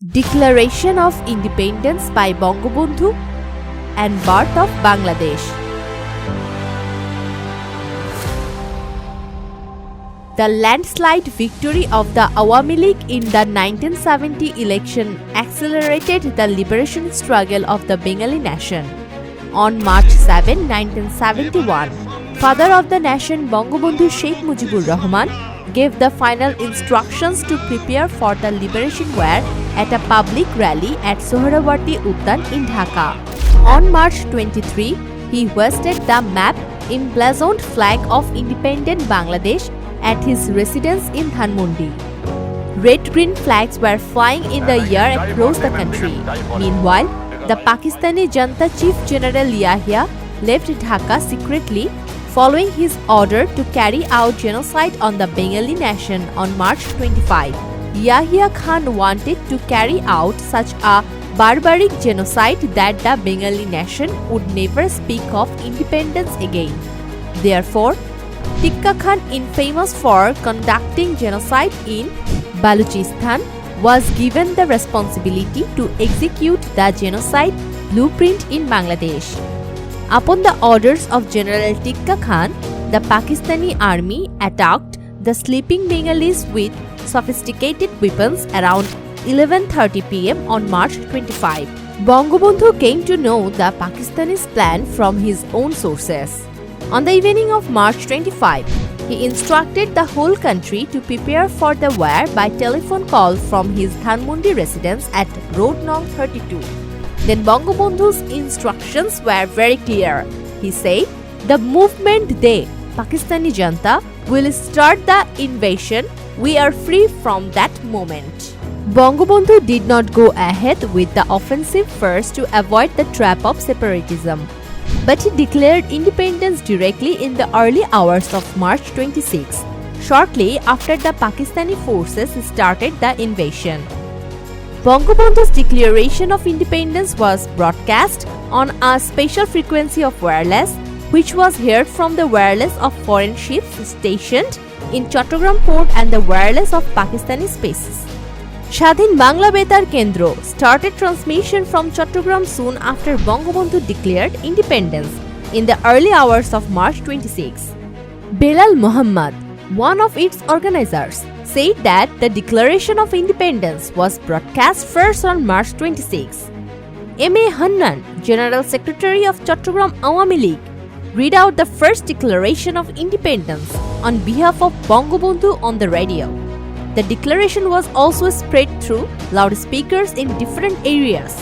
Declaration of Independence by Bangabandhu and Birth of Bangladesh. The landslide victory of the Awami League in the 1970 election accelerated the liberation struggle of the Bengali nation. On March 7, 1971, father of the nation Bangabandhu Sheikh Mujibur Rahman gave the final instructions to prepare for the liberation war at a public rally at Sohrawardi Uddan in Dhaka. On March 23, he hoisted the map emblazoned flag of independent Bangladesh at his residence in Dhanmondi. Red-green flags were flying in the air across the country. Meanwhile, the Pakistani Junta Chief General Yahya left Dhaka secretly following his order to carry out genocide on the Bengali nation on March 25. Yahya Khan wanted to carry out such a barbaric genocide that the Bengali nation would never speak of independence again. Therefore, Tikka Khan, infamous for conducting genocide in Balochistan, was given the responsibility to execute the genocide blueprint in Bangladesh. Upon the orders of General Tikka Khan, the Pakistani army attacked the sleeping Bengalis with sophisticated weapons around 11:30 p.m. on March 25. Bangabandhu came to know the Pakistanis' plan from his own sources. On the evening of March 25, he instructed the whole country to prepare for the war by telephone call from his Dhanmondi residence at Road Nong 32. Then Bangabandhu's instructions were very clear. He said, "The movement they, Pakistani Junta, will start the invasion. We are free from that moment." Bangabandhu did not go ahead with the offensive first to avoid the trap of separatism, but he declared independence directly in the early hours of March 26, shortly after the Pakistani forces started the invasion. Bangabandhu's declaration of independence was broadcast on a special frequency of wireless, which was heard from the wireless of foreign ships stationed in Chattogram port and the wireless of Pakistani spaces. Shadhin Bangla Betar Kendro started transmission from Chattogram soon after Bangabandhu declared independence in the early hours of March 26. Belal Muhammad, one of its organizers, said that the Declaration of Independence was broadcast first on March 26. M.A. Hannan, General Secretary of Chattogram Awami League, read out the first Declaration of Independence on behalf of Bangabandhu on the radio. The declaration was also spread through loudspeakers in different areas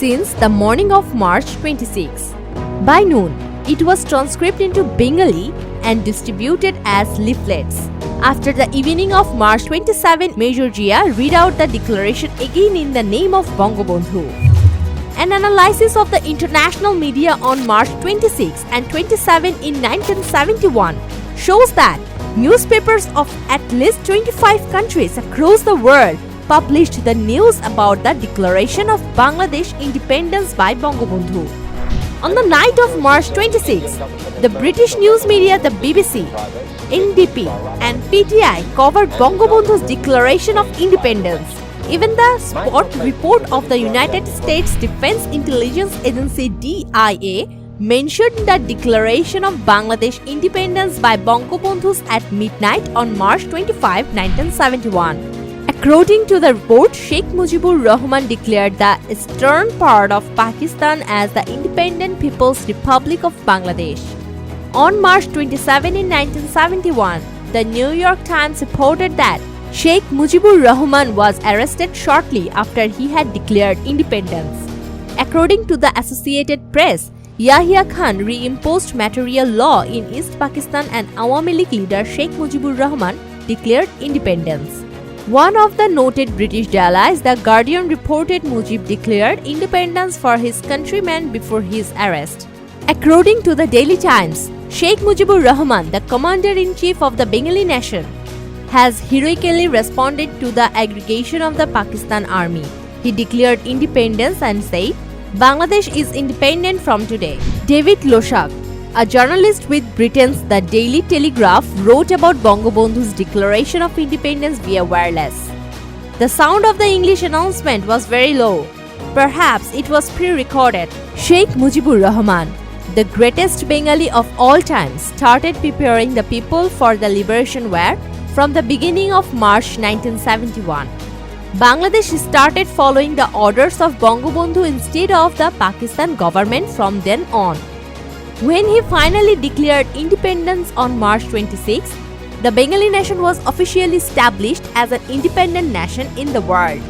since the morning of March 26. By noon, it was transcribed into Bengali and distributed as leaflets. After the evening of March 27, Major Jia read out the declaration again in the name of Bangabandhu. An analysis of the international media on March 26 and 27 in 1971 shows that newspapers of at least 25 countries across the world published the news about the declaration of Bangladesh independence by Bangabandhu. On the night of March 26, the British news media, the BBC, NDP and PTI covered Bangabandhu's declaration of independence. Even the spot report of the United States Defense Intelligence Agency DIA mentioned the declaration of Bangladesh independence by Bangabandhu at midnight on March 25, 1971. According to the report, Sheikh Mujibur Rahman declared the eastern part of Pakistan as the Independent People's Republic of Bangladesh. On March 27 in 1971, the New York Times reported that Sheikh Mujibur Rahman was arrested shortly after he had declared independence. According to the Associated Press, Yahya Khan reimposed martial law in East Pakistan and Awami League leader Sheikh Mujibur Rahman declared independence. One of the noted British allies, The Guardian, reported Mujib declared independence for his countrymen before his arrest. According to the Daily Times, Sheikh Mujibur Rahman, the commander-in-chief of the Bengali nation, has heroically responded to the aggregation of the Pakistan army. He declared independence and said, "Bangladesh is independent from today." David Loshak, a journalist with Britain's The Daily Telegraph, wrote about Bangabandhu's declaration of independence via wireless. The sound of the English announcement was very low. Perhaps it was pre-recorded. Sheikh Mujibur Rahman, the greatest Bengali of all time, started preparing the people for the liberation war from the beginning of March 1971. Bangladesh started following the orders of Bangabandhu instead of the Pakistan government from then on. When he finally declared independence on March 26, the Bengali nation was officially established as an independent nation in the world.